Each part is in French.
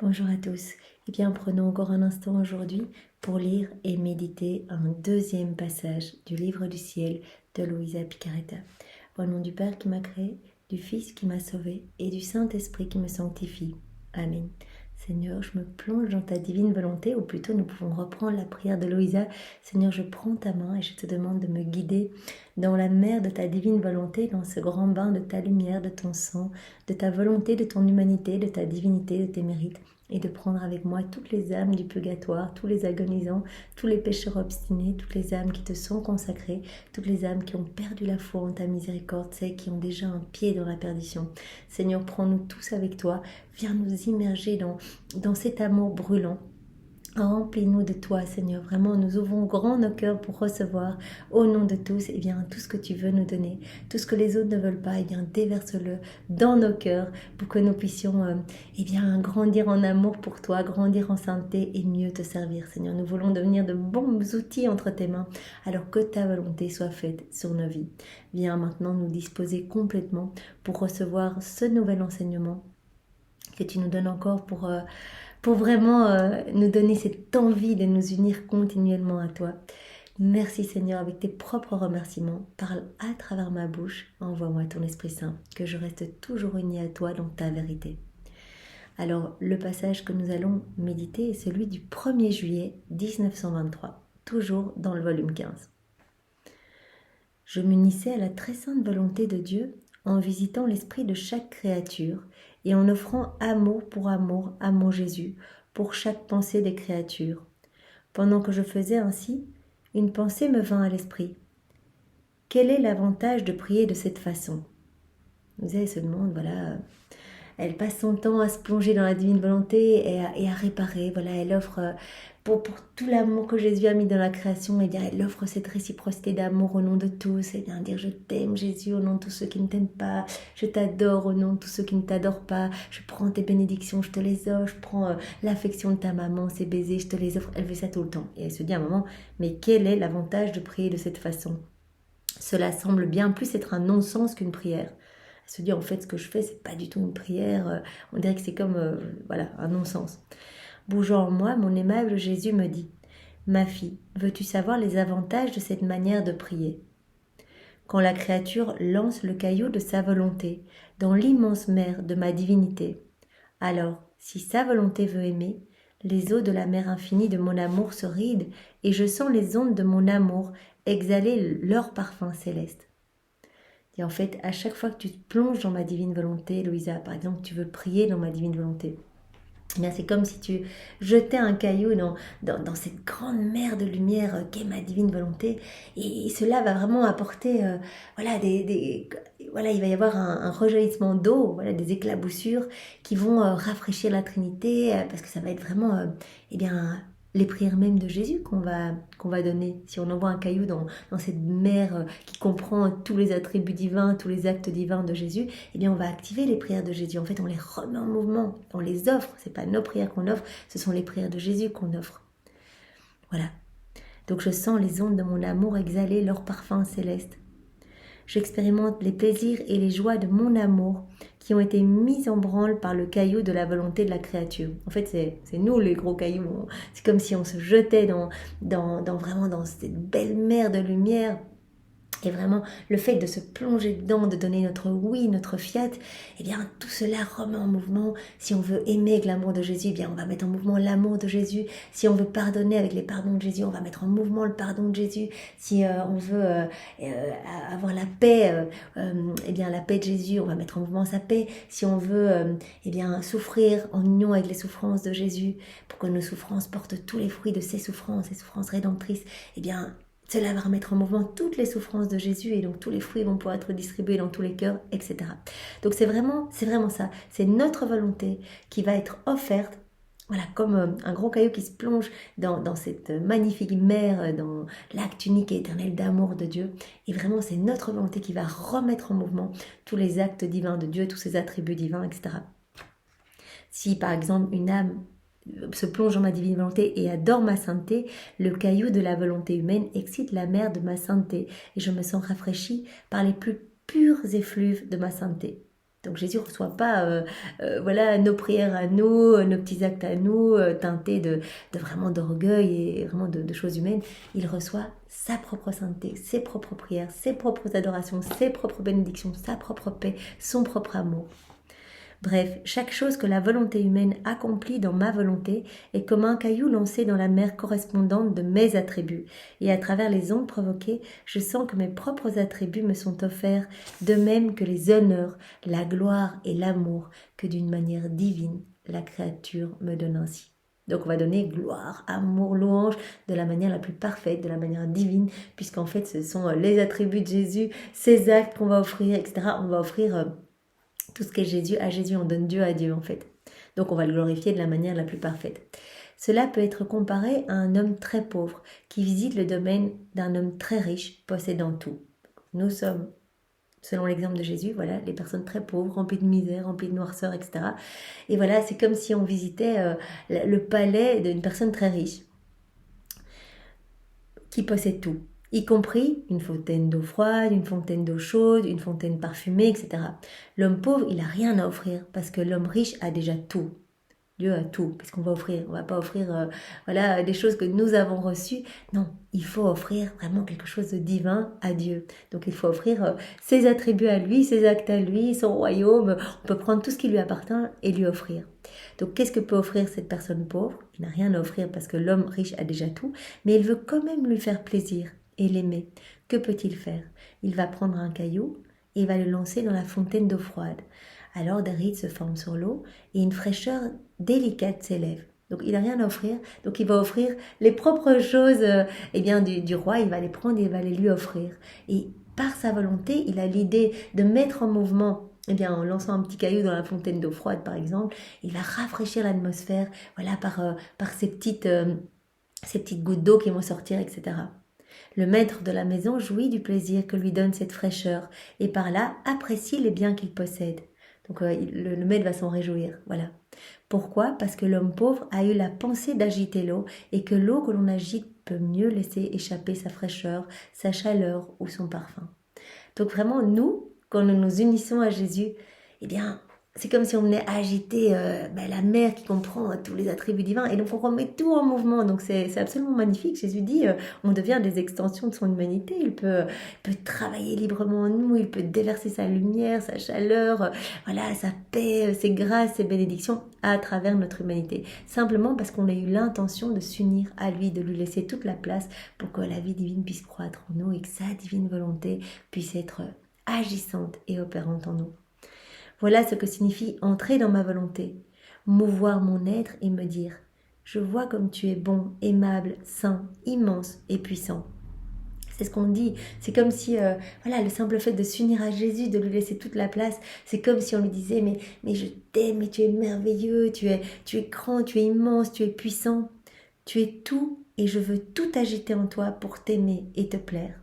Bonjour à tous. Eh bien, prenons encore un instant aujourd'hui pour lire et méditer un deuxième passage du livre du ciel de Luisa Picaretta. Au nom du Père qui m'a créé, du Fils qui m'a sauvé et du Saint-Esprit qui me sanctifie. Amen. Seigneur, je me plonge dans ta divine volonté, ou plutôt nous pouvons reprendre la prière de Luisa. Seigneur, je prends ta main et je te demande de me guider dans la mer de ta divine volonté, dans ce grand bain de ta lumière, de ton sang, de ta volonté, de ton humanité, de ta divinité, de tes mérites, et de prendre avec moi toutes les âmes du purgatoire, tous les agonisants, tous les pécheurs obstinés, toutes les âmes qui te sont consacrées, toutes les âmes qui ont perdu la foi en ta miséricorde, celles qui ont déjà un pied dans la perdition. Seigneur, prends-nous tous avec toi, viens nous immerger dans cet amour brûlant. Remplis-nous de toi, Seigneur. Vraiment, nous ouvrons grand nos cœurs pour recevoir, au nom de tous, eh bien, tout ce que tu veux nous donner. Tout ce que les autres ne veulent pas, eh bien, déverse-le dans nos cœurs pour que nous puissions, eh bien, grandir en amour pour toi, grandir en sainteté et mieux te servir, Seigneur. Nous voulons devenir de bons outils entre tes mains, alors que ta volonté soit faite sur nos vies. Viens maintenant nous disposer complètement pour recevoir ce nouvel enseignement que tu nous donnes encore pour vraiment nous donner cette envie de nous unir continuellement à toi. Merci Seigneur, avec tes propres remerciements, parle à travers ma bouche, envoie-moi ton Esprit Saint, que je reste toujours uni à toi dans ta vérité. Alors, le passage que nous allons méditer est celui du 1er juillet 1923, toujours dans le volume 15. Je m'unissais à la très sainte volonté de Dieu en visitant l'esprit de chaque créature et en offrant amour à mon Jésus pour chaque pensée des créatures. Pendant que je faisais ainsi, une pensée me vint à l'esprit. Quel est l'avantage de prier de cette façon? Vous avez ce demande, voilà, elle passe son temps à se plonger dans la divine volonté et à réparer, voilà, elle offre pour tout l'amour que Jésus a mis dans la création, eh bien, elle offre cette réciprocité d'amour au nom de tous, eh bien, dire je t'aime Jésus au nom de tous ceux qui ne t'aiment pas, je t'adore au nom de tous ceux qui ne t'adorent pas, je prends tes bénédictions, je te les offre, je prends l'affection de ta maman, ses baisers, je te les offre, elle fait ça tout le temps. Et elle se dit à un moment, mais quel est l'avantage de prier de cette façon? Cela semble bien plus être un non-sens qu'une prière. Elle se dit en fait ce que je fais c'est pas du tout une prière, on dirait que c'est comme voilà, un non-sens. Bougeant en moi, mon aimable Jésus me dit: ma fille, veux-tu savoir les avantages de cette manière de prier? Quand la créature lance le caillou de sa volonté dans l'immense mer de ma divinité, alors, si sa volonté veut aimer, les eaux de la mer infinie de mon amour se rident et je sens les ondes de mon amour exhaler leur parfum céleste. Et en fait, à chaque fois que tu te plonges dans ma divine volonté, Louisa, par exemple, tu veux prier dans ma divine volonté, eh bien, c'est comme si tu jetais un caillou dans cette grande mer de lumière qu'est ma divine volonté. Et cela va vraiment apporter, voilà, voilà, il va y avoir un rejaillissement d'eau, voilà, des éclaboussures qui vont rafraîchir la Trinité, parce que ça va être vraiment, eh bien, les prières même de Jésus qu'on va donner. Si on envoie un caillou dans cette mer qui comprend tous les attributs divins, tous les actes divins de Jésus, eh bien on va activer les prières de Jésus. En fait, on les remet en mouvement, on les offre. C'est pas nos prières qu'on offre, ce sont les prières de Jésus qu'on offre. Voilà. Donc je sens les ondes de mon amour exhaler leur parfum céleste. J'expérimente les plaisirs et les joies de mon amour qui ont été mis en branle par le caillou de la volonté de la créature. En fait, c'est nous les gros cailloux. C'est comme si on se jetait vraiment dans cette belle mer de lumière. Et vraiment, le fait de se plonger dedans, de donner notre oui, notre fiat, eh bien, tout cela remet en mouvement. Si on veut aimer avec l'amour de Jésus, eh bien, on va mettre en mouvement l'amour de Jésus. Si on veut pardonner avec les pardons de Jésus, on va mettre en mouvement le pardon de Jésus. Si on veut avoir la paix, eh bien, la paix de Jésus, on va mettre en mouvement sa paix. Si on veut, eh bien, souffrir en union avec les souffrances de Jésus, pour que nos souffrances portent tous les fruits de ses souffrances rédemptrices, eh bien, cela va remettre en mouvement toutes les souffrances de Jésus et donc tous les fruits vont pouvoir être distribués dans tous les cœurs, etc. Donc c'est vraiment ça. C'est notre volonté qui va être offerte, voilà, comme un gros caillou qui se plonge dans cette magnifique mer, dans l'acte unique et éternel d'amour de Dieu. Et vraiment, c'est notre volonté qui va remettre en mouvement tous les actes divins de Dieu, tous ses attributs divins, etc. Si par exemple une âme se plonge dans ma divine volonté et adore ma sainteté, le caillou de la volonté humaine excite la mer de ma sainteté et je me sens rafraîchie par les plus purs effluves de ma sainteté. Donc Jésus ne reçoit pas voilà, nos prières à nous, nos petits actes à nous, teintés de vraiment d'orgueil et vraiment de choses humaines. Il reçoit sa propre sainteté, ses propres prières, ses propres adorations, ses propres bénédictions, sa propre paix, son propre amour. Bref, chaque chose que la volonté humaine accomplit dans ma volonté est comme un caillou lancé dans la mer correspondante de mes attributs. Et à travers les ondes provoquées, je sens que mes propres attributs me sont offerts, de même que les honneurs, la gloire et l'amour que d'une manière divine, la créature me donne ainsi. Donc on va donner gloire, amour, louange de la manière la plus parfaite, de la manière divine, puisqu'en fait ce sont les attributs de Jésus, ses actes qu'on va offrir, etc. On va offrir tout ce qu'est Jésus à Jésus, on donne Dieu à Dieu en fait. Donc on va le glorifier de la manière la plus parfaite. Cela peut être comparé à un homme très pauvre qui visite le domaine d'un homme très riche possédant tout. Nous sommes, selon l'exemple de Jésus, voilà, les personnes très pauvres, remplies de misère, remplies de noirceur, etc. Et voilà, c'est comme si on visitait le palais d'une personne très riche qui possède tout, y compris une fontaine d'eau froide, une fontaine d'eau chaude, une fontaine parfumée, etc. L'homme pauvre, il n'a rien à offrir parce que l'homme riche a déjà tout. Dieu a tout. Qu'est-ce qu'on va offrir? On va pas offrir voilà, des choses que nous avons reçues. Non, il faut offrir vraiment quelque chose de divin à Dieu. Donc il faut offrir ses attributs à lui, ses actes à lui, son royaume. On peut prendre tout ce qui lui appartient et lui offrir. Donc qu'est-ce que peut offrir cette personne pauvre? Il n'a rien à offrir parce que l'homme riche a déjà tout, mais il veut quand même lui faire plaisir et l'aimer. Que peut-il faire? Il va prendre un caillou et il va le lancer dans la fontaine d'eau froide. Alors des rides se forment sur l'eau et une fraîcheur délicate s'élève. Donc il n'a rien à offrir, donc il va offrir les propres choses du roi, il va les prendre et il va les lui offrir. Et par sa volonté, il a l'idée de mettre en mouvement, en lançant un petit caillou dans la fontaine d'eau froide par exemple, il va rafraîchir l'atmosphère voilà, par ces petites gouttes d'eau qui vont sortir, etc. Le maître de la maison jouit du plaisir que lui donne cette fraîcheur et par là apprécie les biens qu'il possède. Donc le maître va s'en réjouir, voilà. Pourquoi? Parce que l'homme pauvre a eu la pensée d'agiter l'eau et que l'eau que l'on agite peut mieux laisser échapper sa fraîcheur, sa chaleur ou son parfum. Donc vraiment, nous, quand nous nous unissons à Jésus, eh bien, c'est comme si on venait agiter la mer qui comprend tous les attributs divins et donc on remet tout en mouvement. Donc c'est absolument magnifique. Jésus dit on devient des extensions de son humanité. Il peut travailler librement en nous, il peut déverser sa lumière, sa chaleur, voilà, sa paix, ses grâces, ses bénédictions à travers notre humanité. Simplement parce qu'on a eu l'intention de s'unir à lui, de lui laisser toute la place pour que la vie divine puisse croître en nous et que sa divine volonté puisse être agissante et opérante en nous. Voilà ce que signifie entrer dans ma volonté, mouvoir mon être et me dire « Je vois comme tu es bon, aimable, saint, immense et puissant ». C'est ce qu'on dit, c'est comme si le simple fait de s'unir à Jésus, de lui laisser toute la place, c'est comme si on lui disait mais je t'aime, mais tu es merveilleux, tu es grand, tu es immense, tu es puissant, tu es tout et je veux tout agiter en toi pour t'aimer et te plaire.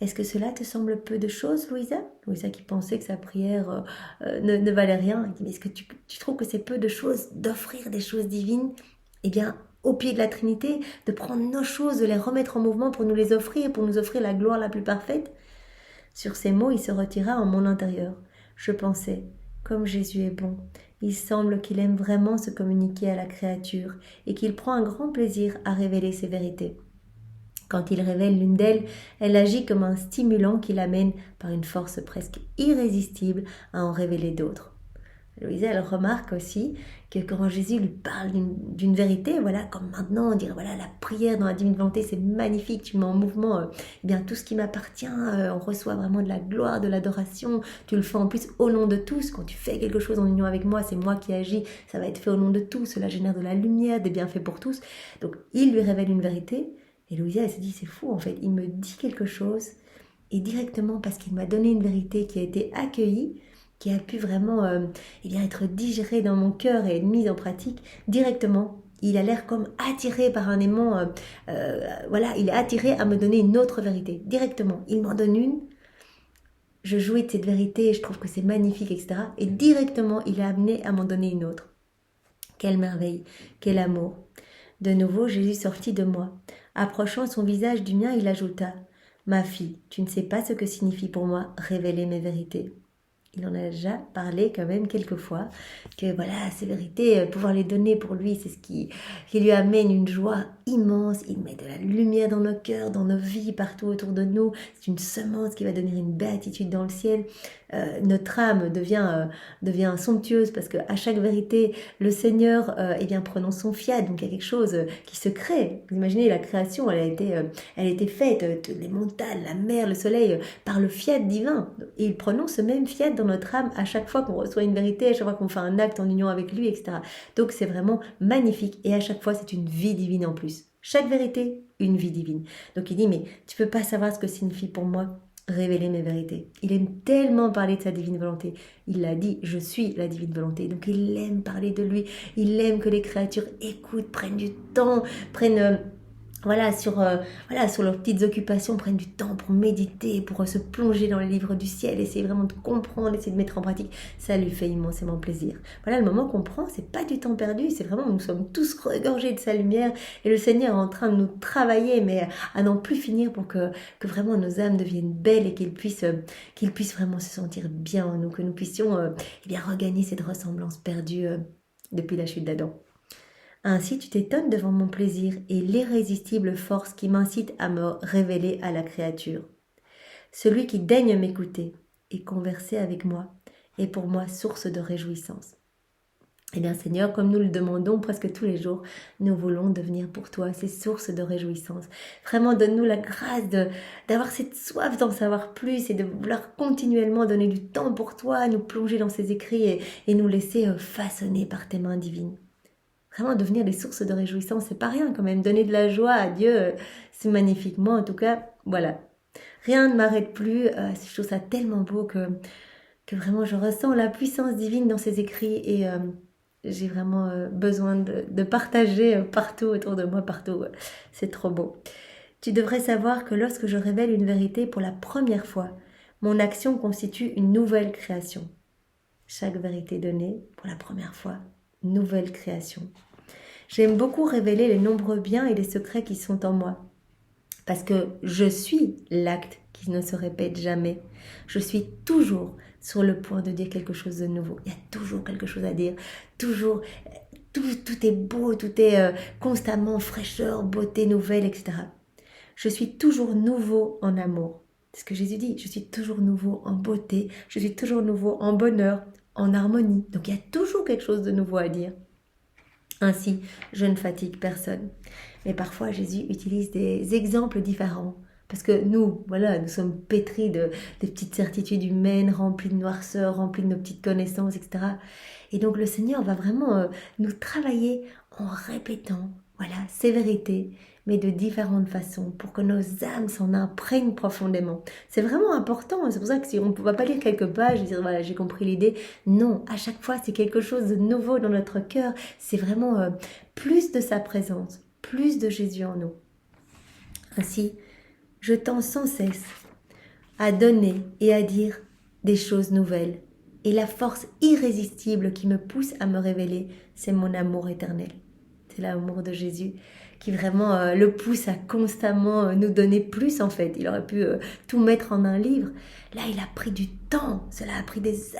Est-ce que cela te semble peu de choses, Louisa? Louisa qui pensait que sa prière ne valait rien. Elle dit, mais est-ce que tu trouves que c'est peu de choses d'offrir des choses divines? Eh bien, au pied de la Trinité, de prendre nos choses, de les remettre en mouvement pour nous les offrir, pour nous offrir la gloire la plus parfaite. Sur ces mots, il se retira en mon intérieur. Je pensais, comme Jésus est bon, il semble qu'il aime vraiment se communiquer à la créature et qu'il prend un grand plaisir à révéler ses vérités. Quand il révèle l'une d'elles, elle agit comme un stimulant qui l'amène par une force presque irrésistible à en révéler d'autres. Louisa, elle remarque aussi que quand Jésus lui parle d'une vérité, voilà, comme maintenant on dirait, voilà, la prière dans la divine volonté, c'est magnifique, tu mets en mouvement tout ce qui m'appartient, on reçoit vraiment de la gloire, de l'adoration, tu le fais en plus au nom de tous, quand tu fais quelque chose en union avec moi, c'est moi qui agis, ça va être fait au nom de tous, cela génère de la lumière, des bienfaits pour tous. Donc il lui révèle une vérité. Et Louisa, elle se dit, c'est fou en fait, il me dit quelque chose et directement parce qu'il m'a donné une vérité qui a été accueillie, qui a pu vraiment être digérée dans mon cœur et mise en pratique, directement, il a l'air comme attiré par un aimant, il est attiré à me donner une autre vérité, directement. Il m'en donne une, je jouis de cette vérité et je trouve que c'est magnifique, etc. Et directement, il est amené à m'en donner une autre. Quelle merveille, quel amour. De nouveau, Jésus sortit de moi. Approchant son visage du mien, il ajouta « Ma fille, tu ne sais pas ce que signifie pour moi révéler mes vérités. » Il en a déjà parlé quand même quelques fois, que voilà, ces vérités, pouvoir les donner pour lui, c'est ce qui lui amène une joie immense. Il met de la lumière dans nos cœurs, dans nos vies, partout autour de nous. C'est une semence qui va donner une béatitude dans le ciel. Notre âme devient somptueuse parce qu'à chaque vérité, le Seigneur eh bien, prononce son fiat. Donc il y a quelque chose qui se crée. Vous imaginez, la création, elle a été faite, les montagnes, la mer, le soleil, par le fiat divin. Et il prononce ce même fiat dans notre âme à chaque fois qu'on reçoit une vérité, à chaque fois qu'on fait un acte en union avec lui, etc. Donc c'est vraiment magnifique. Et à chaque fois, c'est une vie divine en plus. Chaque vérité, une vie divine. Donc il dit, mais tu peux pas savoir ce que signifie pour moi révéler mes vérités. Il aime tellement parler de sa divine volonté. Il l'a dit, je suis la divine volonté. Donc il aime parler de lui. Il aime que les créatures écoutent, prennent du temps, prennent... sur leurs petites occupations, prennent du temps pour méditer, pour se plonger dans les livres du ciel, essayer vraiment de comprendre, essayer de mettre en pratique. Ça lui fait immensément plaisir. Voilà, le moment qu'on prend, c'est pas du temps perdu, c'est vraiment, nous sommes tous regorgés de sa lumière et le Seigneur est en train de nous travailler, mais à n'en plus finir pour que vraiment nos âmes deviennent belles et qu'ils puissent vraiment se sentir bien en nous, que nous puissions regagner cette ressemblance perdue depuis la chute d'Adam. Ainsi tu t'étonnes devant mon plaisir et l'irrésistible force qui m'incite à me révéler à la créature. Celui qui daigne m'écouter et converser avec moi est pour moi source de réjouissance. Eh bien Seigneur, comme nous le demandons presque tous les jours, nous voulons devenir pour toi ces sources de réjouissance. Vraiment, donne-nous la grâce d'avoir cette soif d'en savoir plus et de vouloir continuellement donner du temps pour toi, nous plonger dans ces écrits et nous laisser façonner par tes mains divines. Vraiment devenir des sources de réjouissance, c'est pas rien quand même. Donner de la joie à Dieu, c'est magnifique. Moi, en tout cas, voilà. Rien ne m'arrête plus. Je trouve ça tellement beau que vraiment je ressens la puissance divine dans ces écrits et j'ai vraiment besoin de partager partout autour de moi, partout. C'est trop beau. Tu devrais savoir que lorsque je révèle une vérité pour la première fois, mon action constitue une nouvelle création. Chaque vérité donnée pour la première fois, nouvelle création. J'aime beaucoup révéler les nombreux biens et les secrets qui sont en moi. Parce que je suis l'acte qui ne se répète jamais. Je suis toujours sur le point de dire quelque chose de nouveau. Il y a toujours quelque chose à dire. Toujours, tout est beau, tout est constamment fraîcheur, beauté nouvelle, etc. Je suis toujours nouveau en amour. C'est ce que Jésus dit. Je suis toujours nouveau en beauté. Je suis toujours nouveau en bonheur, en harmonie. Donc il y a toujours quelque chose de nouveau à dire. Ainsi, je ne fatigue personne. Mais parfois, Jésus utilise des exemples différents. Parce que nous, voilà, nous sommes pétris des petites certitudes humaines, remplies de noirceur, remplies de nos petites connaissances, etc. Et donc, le Seigneur va vraiment nous travailler en répétant, voilà, ces vérités, mais de différentes façons, pour que nos âmes s'en imprègnent profondément. C'est vraiment important, c'est pour ça que si on ne va pas lire quelques pages et dire, voilà, j'ai compris l'idée. Non, à chaque fois, c'est quelque chose de nouveau dans notre cœur. C'est vraiment plus de sa présence, plus de Jésus en nous. Ainsi, je tends sans cesse à donner et à dire des choses nouvelles. Et la force irrésistible qui me pousse à me révéler, c'est mon amour éternel. C'est l'amour de Jésus qui vraiment le pousse à constamment nous donner plus en fait. Il aurait pu tout mettre en un livre. Là, il a pris du temps. Cela a pris des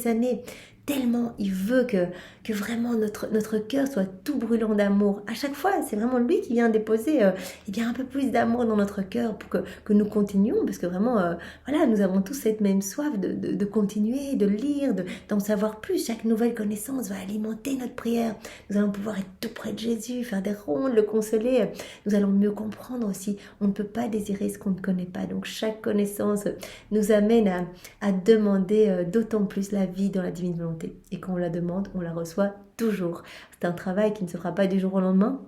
années. Tellement il veut que vraiment notre cœur soit tout brûlant d'amour. À chaque fois, c'est vraiment lui qui vient déposer un peu plus d'amour dans notre cœur pour que nous continuions. Parce que vraiment, voilà, nous avons tous cette même soif de continuer, de lire, d'en savoir plus. Chaque nouvelle connaissance va alimenter notre prière. Nous allons pouvoir être tout près de Jésus, faire des rondes, le consoler. Nous allons mieux comprendre aussi. On ne peut pas désirer ce qu'on ne connaît pas. Donc chaque connaissance nous amène à demander d'autant plus la vie dans la divine volonté. Et quand on la demande, on la reçoit toujours. C'est un travail qui ne se fera pas du jour au lendemain.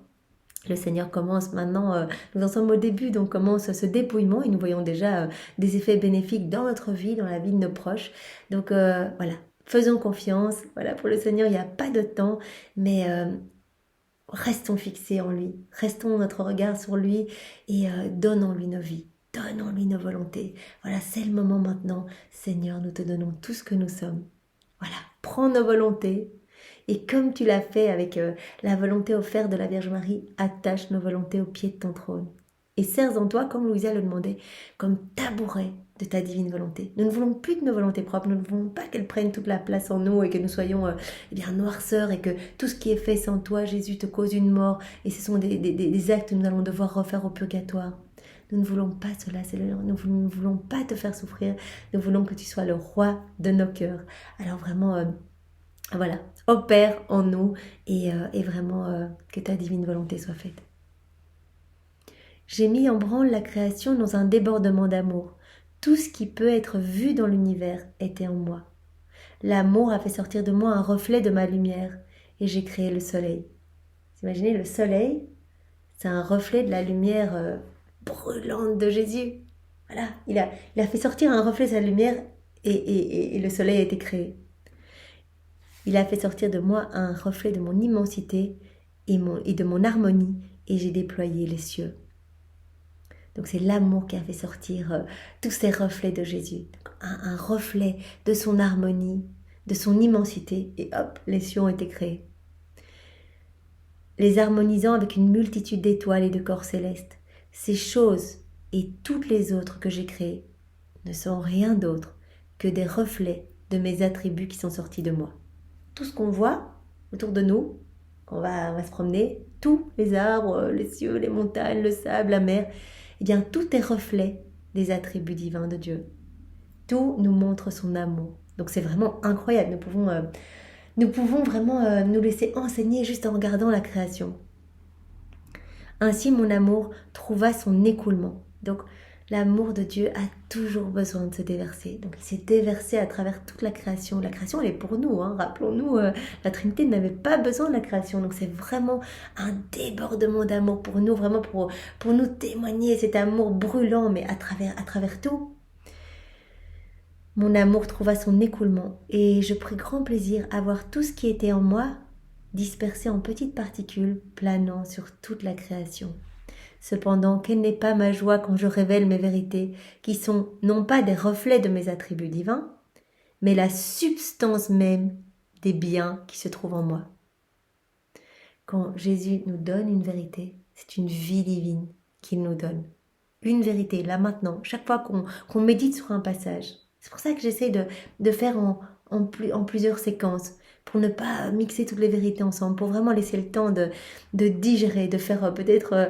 Le Seigneur commence maintenant, nous en sommes au début, donc commence ce dépouillement et nous voyons déjà des effets bénéfiques dans notre vie, dans la vie de nos proches. Donc voilà, faisons confiance. Voilà, pour le Seigneur, il n'y a pas de temps, mais restons fixés en lui, restons notre regard sur lui et donnons-lui nos vies. Donnons-lui nos volontés. Voilà, c'est le moment maintenant. Seigneur, nous te donnons tout ce que nous sommes. Voilà, prends nos volontés et comme tu l'as fait avec la volonté offerte de la Vierge Marie, attache nos volontés au pied de ton trône. et sers en toi, comme Louisa le demandait, comme tabouret de ta divine volonté. Nous ne voulons plus de nos volontés propres, nous ne voulons pas qu'elles prennent toute la place en nous et que nous soyons noirceurs et que tout ce qui est fait sans toi, Jésus, te cause une mort et ce sont des actes que nous allons devoir refaire au purgatoire. Nous ne voulons pas cela, Seigneur. Nous ne voulons pas te faire souffrir. Nous voulons que tu sois le roi de nos cœurs. Alors vraiment, voilà, opère en nous et vraiment que ta divine volonté soit faite. J'ai mis en branle la création dans un débordement d'amour. Tout ce qui peut être vu dans l'univers était en moi. L'amour a fait sortir de moi un reflet de ma lumière et j'ai créé le soleil. Vous imaginez, le soleil, c'est un reflet de la lumière brûlante de Jésus. Voilà, il a fait sortir un reflet de sa lumière et le soleil a été créé. Il a fait sortir de moi un reflet de mon immensité et de mon harmonie et j'ai déployé les cieux. Donc c'est l'amour qui a fait sortir tous ces reflets de Jésus. Un reflet de son harmonie, de son immensité et hop, les cieux ont été créés. Les harmonisant avec une multitude d'étoiles et de corps célestes, ces choses et toutes les autres que j'ai créées ne sont rien d'autre que des reflets de mes attributs qui sont sortis de moi. Tout ce qu'on voit autour de nous, quand on va se promener, tous les arbres, les cieux, les montagnes, le sable, la mer, eh bien tout est reflet des attributs divins de Dieu. Tout nous montre son amour. Donc c'est vraiment incroyable. Nous pouvons vraiment nous laisser enseigner juste en regardant la création. Ainsi mon amour trouva son écoulement. Donc l'amour de Dieu a toujours besoin de se déverser. Donc il s'est déversé à travers toute la création. La création, elle est pour nous. Rappelons-nous, la Trinité n'avait pas besoin de la création. Donc c'est vraiment un débordement d'amour pour nous, vraiment pour nous témoigner cet amour brûlant, mais à travers tout. Mon amour trouva son écoulement et je pris grand plaisir à voir tout ce qui était en moi dispersé en petites particules planant sur toute la création. Cependant, quelle n'est pas ma joie quand je révèle mes vérités, qui sont non pas des reflets de mes attributs divins, mais la substance même des biens qui se trouvent en moi. Quand Jésus nous donne une vérité, c'est une vie divine qu'il nous donne. Une vérité, là maintenant, chaque fois qu'on médite sur un passage. C'est pour ça que j'essaie de faire en plusieurs séquences, pour ne pas mixer toutes les vérités ensemble, pour vraiment laisser le temps de digérer, de faire peut-être,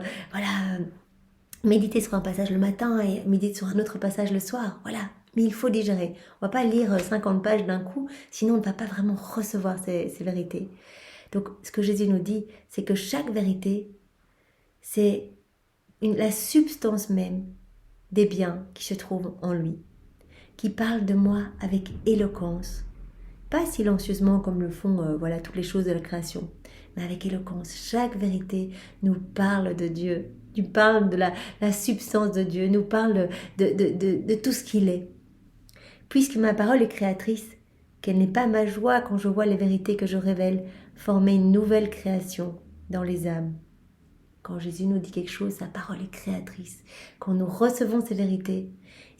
méditer sur un passage le matin et méditer sur un autre passage le soir, voilà. Mais il faut digérer. On ne va pas lire 50 pages d'un coup, sinon on ne va pas vraiment recevoir ces vérités. Donc ce que Jésus nous dit, c'est que chaque vérité, c'est la substance même des biens qui se trouvent en lui, qui parle de moi avec éloquence, pas silencieusement comme le font toutes les choses de la création, mais avec éloquence. Chaque vérité nous parle de Dieu, nous parle de la substance de Dieu, nous parle de tout ce qu'il est. Puisque ma parole est créatrice, quelle n'est pas ma joie quand je vois les vérités que je révèle former une nouvelle création dans les âmes. Quand Jésus nous dit quelque chose, sa parole est créatrice. Quand nous recevons ces vérités,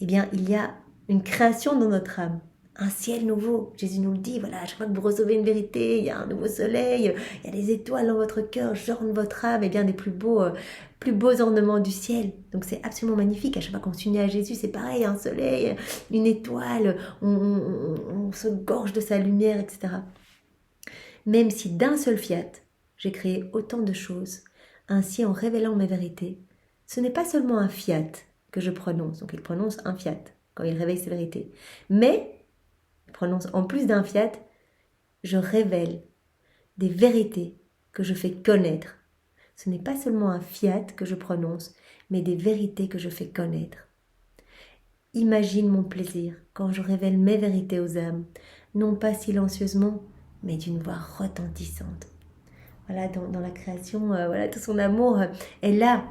eh bien, il y a une création dans notre âme. Un ciel nouveau. Jésus nous le dit, voilà, à chaque fois que vous recevez une vérité, il y a un nouveau soleil, il y a des étoiles dans votre cœur, j'orne votre âme, et bien des plus beaux ornements du ciel. Donc c'est absolument magnifique. À chaque fois qu'on s'unit à Jésus, c'est pareil, un soleil, une étoile, on se gorge de sa lumière, etc. Même si d'un seul fiat, j'ai créé autant de choses, ainsi en révélant mes vérités, ce n'est pas seulement un fiat que je prononce, donc il prononce un fiat quand il réveille ses vérités, mais prononce en plus d'un fiat, je révèle des vérités que je fais connaître. Ce n'est pas seulement un fiat que je prononce, mais des vérités que je fais connaître. Imagine mon plaisir quand je révèle mes vérités aux âmes, non pas silencieusement, mais d'une voix retentissante. Voilà, dans la création, tout son amour est là.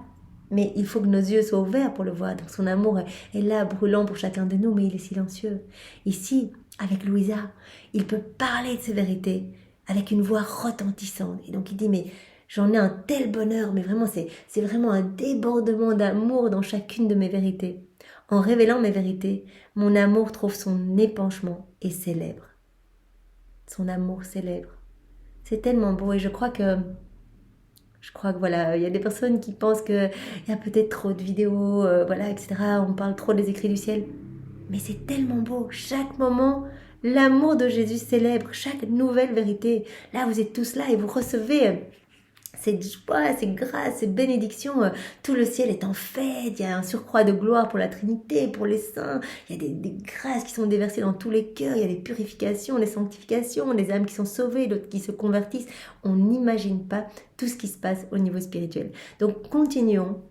Mais il faut que nos yeux soient ouverts pour le voir. Donc son amour est là, brûlant pour chacun de nous, mais il est silencieux. Ici, avec Louisa, il peut parler de ses vérités avec une voix retentissante. Et donc il dit, mais j'en ai un tel bonheur, mais vraiment, c'est vraiment un débordement d'amour dans chacune de mes vérités. En révélant mes vérités, mon amour trouve son épanchement et célèbre. Son amour célèbre. C'est tellement beau et je crois que Je crois que voilà, il y a des personnes qui pensent qu'il y a peut-être trop de vidéos, voilà, etc. On parle trop des écrits du ciel. Mais c'est tellement beau. Chaque moment, l'amour de Jésus célèbre chaque nouvelle vérité. Là, vous êtes tous là et vous recevez cette joie, ces grâces, ces bénédictions. Tout le ciel est en fête. Il y a un surcroît de gloire pour la Trinité, pour les saints. Il y a des grâces qui sont déversées dans tous les cœurs. Il y a des purifications, des sanctifications, des âmes qui sont sauvées, d'autres qui se convertissent. On n'imagine pas tout ce qui se passe au niveau spirituel. Donc, continuons.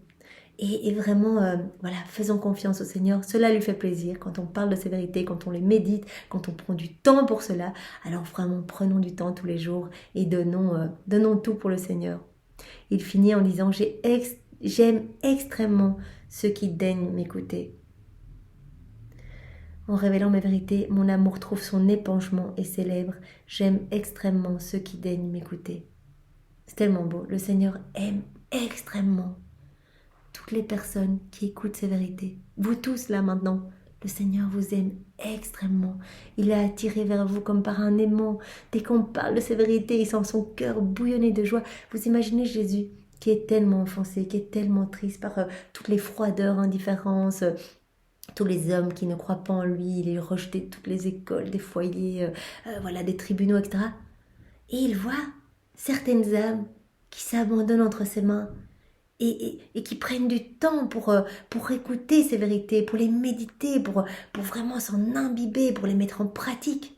Et vraiment, voilà, faisons confiance au Seigneur. Cela lui fait plaisir quand on parle de ces vérités, quand on les médite, quand on prend du temps pour cela. Alors vraiment, prenons du temps tous les jours et donnons tout pour le Seigneur. Il finit en disant, j'aime extrêmement ceux qui daignent m'écouter. En révélant mes vérités, mon amour trouve son épanchement et célèbre. J'aime extrêmement ceux qui daignent m'écouter. C'est tellement beau. Le Seigneur aime extrêmement toutes les personnes qui écoutent ces vérités. Vous tous là maintenant, le Seigneur vous aime extrêmement. Il est attiré vers vous comme par un aimant. Dès qu'on parle de ces vérités, il sent son cœur bouillonner de joie. Vous imaginez Jésus qui est tellement offensé, qui est tellement triste par toutes les froideurs, indifférences, tous les hommes qui ne croient pas en lui. Il est rejeté de toutes les écoles, des foyers, voilà, des tribunaux, etc. Et il voit certaines âmes qui s'abandonnent entre ses mains et qui prennent du temps pour écouter ces vérités, pour les méditer, pour vraiment s'en imbiber, pour les mettre en pratique.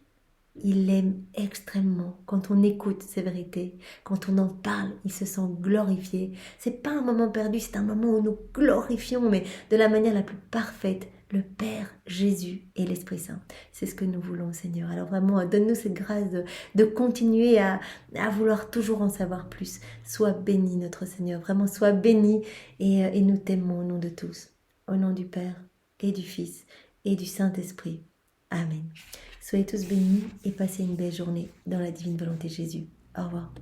Il aime extrêmement quand on écoute ces vérités, quand on en parle, il se sent glorifié. C'est pas un moment perdu, c'est un moment où nous glorifions, mais de la manière la plus parfaite, le Père, Jésus et l'Esprit Saint. C'est ce que nous voulons, Seigneur. Alors vraiment, donne-nous cette grâce de continuer à vouloir toujours en savoir plus. Sois béni, notre Seigneur. Vraiment, sois béni et nous t'aimons au nom de tous. Au nom du Père et du Fils et du Saint-Esprit. Amen. Soyez tous bénis et passez une belle journée dans la divine volonté de Jésus. Au revoir.